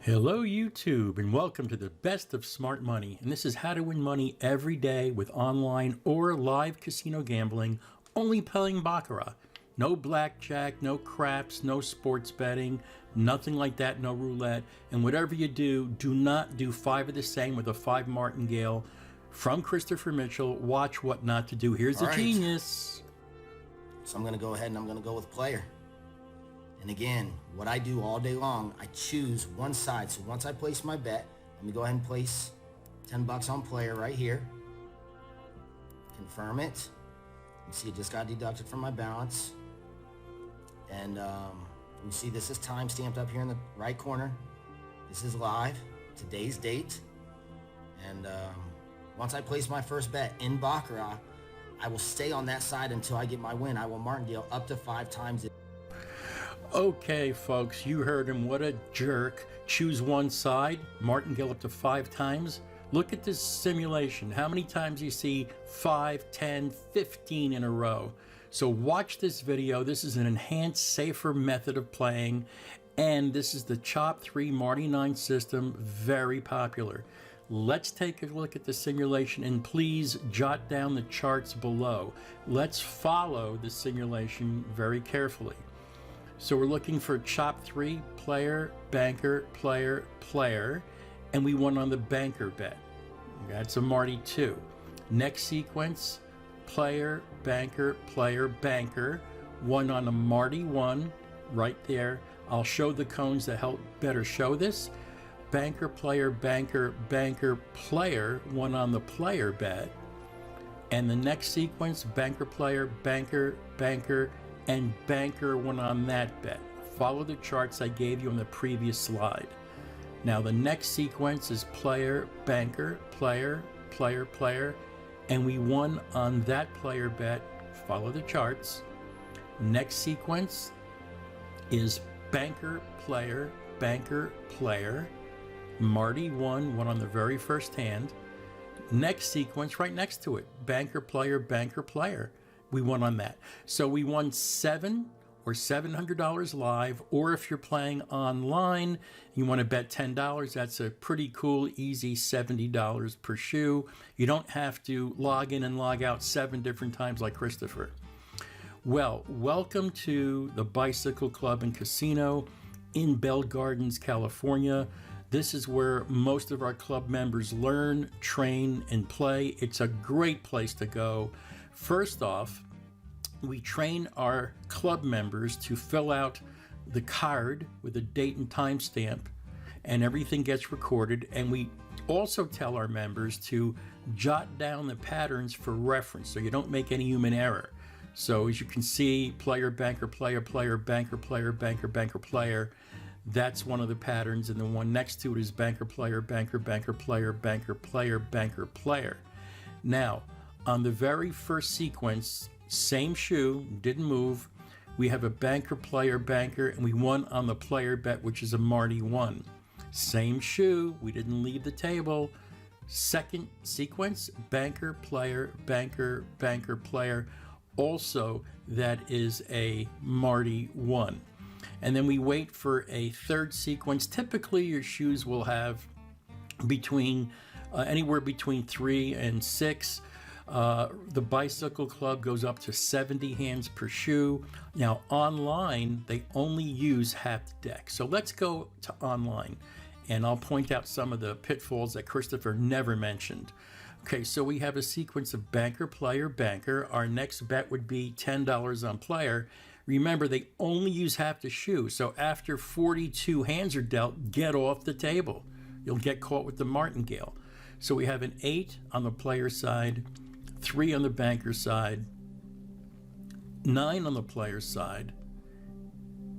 Hello YouTube and welcome to the best of smart money, and this is how to win money every day with online or live casino gambling, only playing Baccarat. No blackjack, no craps, no sports betting, nothing like that, no roulette. And whatever you do, do not do 5 of the same with a 5 Martingale. From Christopher Mitchell, watch what not to do. Here's the genius. So I'm going to go ahead and I'm going to go with player. And again, what I do all day long, I choose one side. So once I place my bet, let me go ahead and place 10 bucks on player right here. Confirm it. You see it just got deducted from my balance. And you see this is time stamped up here in the right corner. This is live, today's date. And once I place my first bet in Baccarat, I will stay on that side until I get my win. I will Martingale up to 5 times it. Okay, folks, you heard him. What a jerk. Choose one side, Martingale up to 5 times. Look at this simulation. How many times you see 5, 10, 15 in a row? So watch this video. This is an enhanced, safer method of playing. And this is the Chop 3 Martingale System, very popular. Let's take a look at the simulation and please jot down the charts below. Let's follow the simulation very carefully. So we're looking for Chop 3, player, banker, player, player, and we won on the banker bet. That's a Marty 2. Next sequence, player, banker, player, banker, won on a Marty 1, right there. I'll show the cones that help better show this. Banker, player, banker, banker, player, won on the player bet. And the next sequence, banker, player, banker, banker, and banker went on that bet. Follow the charts I gave you on the previous slide. Now the next sequence is player, banker, player, player, player, and we won on that player bet. Follow the charts. Next sequence is banker, player, banker, player. Marty won on the very first hand. Next sequence right next to it, banker, player, banker, player. We won on that. So we won $7 or $700 live, or if you're playing online, you want to bet $10, that's a pretty cool, easy $70 per shoe. You don't have to log in and log out 7 different times like Christopher. Well, welcome to the Bicycle Club and Casino in Bell Gardens, California. This is where most of our club members learn, train, and play. It's a great place to go. First off, we train our club members to fill out the card with a date and time stamp, and everything gets recorded. And we also tell our members to jot down the patterns for reference so you don't make any human error. So as you can see, player, banker, player, player, banker, player, banker, banker, player. That's one of the patterns, and the one next to it is banker, player, banker, banker, player, banker, player, banker, player. Now, on the very first sequence, same shoe, didn't move. We have a banker, player, banker, and we won on the player bet, which is a Marty 1. Same shoe, we didn't leave the table. Second sequence, banker, player, banker, banker, player. Also, that is a Marty 1. And then we wait for a third sequence. Typically, your shoes will have between anywhere between 3 and 6. The Bicycle Club goes up to 70 hands per shoe. Now online, they only use half the deck. So let's go to online, and I'll point out some of the pitfalls that Christopher never mentioned. Okay, so we have a sequence of banker, player, banker. Our next bet would be $10 on player. Remember, they only use half the shoe. So after 42 hands are dealt, get off the table. You'll get caught with the Martingale. So we have an 8 on the player side, 3 on the banker side, 9 on the player side,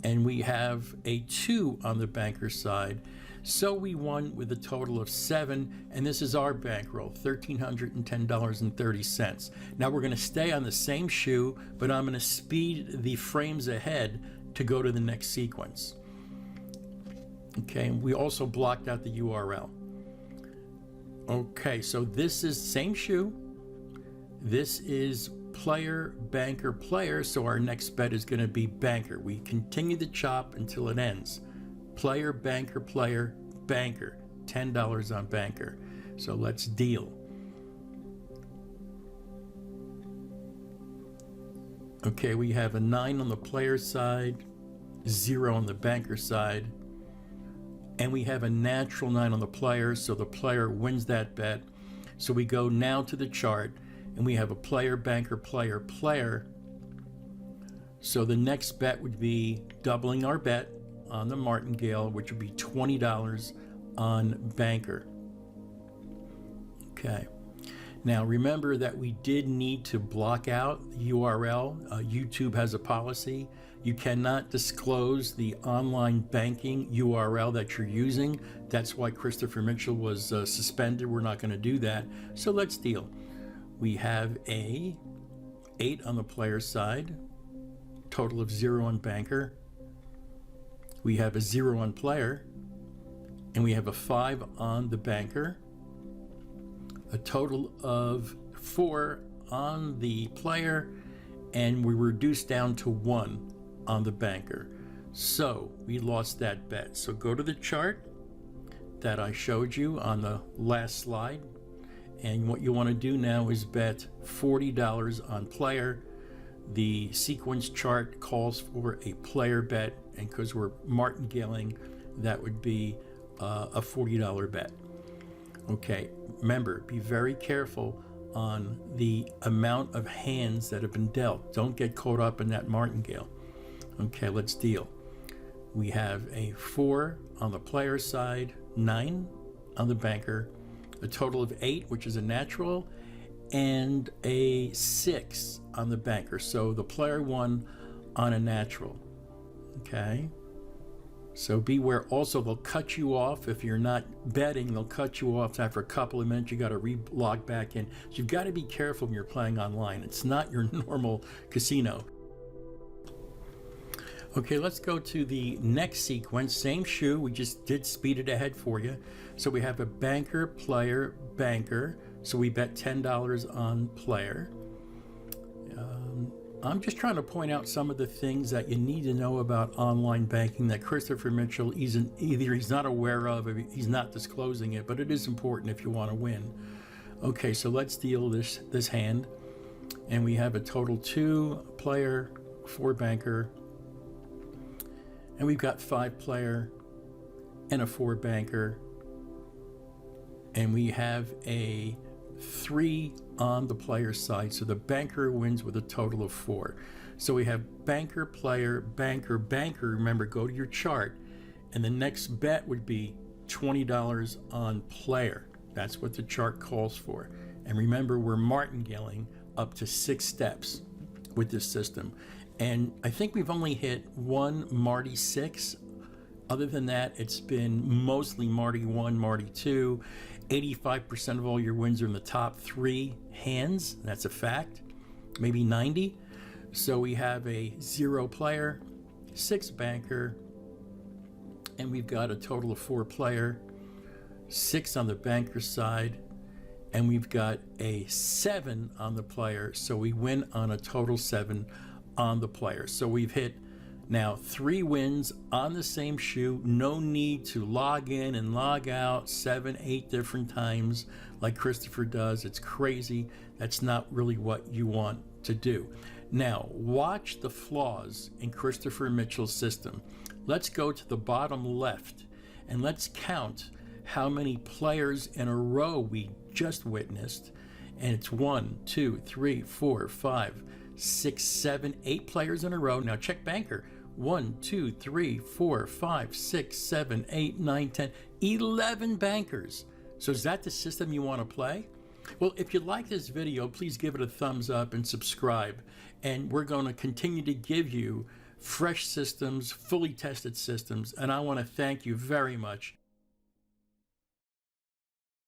and we have a 2 on the banker side. So we won with a total of 7, and this is our bankroll, $1,310.30. Now we're going to stay on the same shoe, but I'm going to speed the frames ahead to go to the next sequence. Okay, and we also blocked out the URL. Okay, so this is same shoe. This is player, banker, player, so our next bet is going to be banker. We continue the chop until it ends. Player, banker, player, banker, $10 on banker. So let's deal. Okay, we have a 9 on the player side, 0 on the banker side, and we have a natural 9 on the player, so the player wins that bet. So we go now to the chart, and we have a player, banker, player, player. So the next bet would be doubling our bet on the Martingale, which would be $20 on banker. Okay. Now remember that we did need to block out the URL. YouTube has a policy. You cannot disclose the online banking URL that you're using. That's why Christopher Mitchell was suspended. We're not going to do that. So let's deal. We have a 8 on the player side, total of 0 on banker. We have a 0 on player, and we have a 5 on the banker. A total of 4 on the player, and we reduced down to 1 on the banker. So we lost that bet. So go to the chart that I showed you on the last slide, and what you want to do now is bet $40 on player. The sequence chart calls for a player bet, and because we're martingaling, that would be a $40 bet. Okay, remember, be very careful on the amount of hands that have been dealt. Don't get caught up in that martingale. Okay, let's deal. We have a 4 on the player side, 9 on the banker, a total of 8, which is a natural, and a 6 on the banker. So the player won on a natural. Okay. So beware. Also, they'll cut you off if you're not betting. They'll cut you off after a couple of minutes. You got to re-log back in. So you've got to be careful when you're playing online. It's not your normal casino. Okay, let's go to the next sequence. Same shoe. We just did speed it ahead for you. So we have a banker, player, banker. So we bet $10 on player. I'm just trying to point out some of the things that you need to know about online banking that Christopher Mitchell either he's not aware of or he's not disclosing it, but it is important if you want to win. Okay, so let's deal this hand. And we have a total 2 player, 4 banker, and we've got 5 player and a 4 banker, and we have a 3 on the player side, so the banker wins with a total of 4. So we have banker, player, banker, banker. Remember, go to your chart, and the next bet would be $20 on player. That's what the chart calls for. And remember, we're martingaling up to 6 steps with this system, and I think we've only hit 1 Marty 6. Other than that, it's been mostly Marty 1, Marty 2. 85% of all your wins are in the top 3 hands. That's a fact. Maybe 90. So we have a 0 player, 6 banker, and we've got a total of 4 player, 6 on the banker side, and we've got a 7 on the player. So we win on a total 7 on the player. So we've hit now 3 wins on the same shoe. No need to log in and log out 7, 8 different times like Christopher does. It's crazy. That's not really what you want to do. Now, watch the flaws in Christopher Mitchell's system. Let's go to the bottom left and let's count how many players in a row we just witnessed. And it's 1, 2, 3, 4, 5, 6, 7, 8 players in a row. Now check banker. 1, 2, 3, 4, 5, 6, 7, 8, 9, 10, 11 bankers. So is that the system you want to play? Well, if you like this video, please give it a thumbs up and subscribe. And we're going to continue to give you fresh systems, fully tested systems. And I want to thank you very much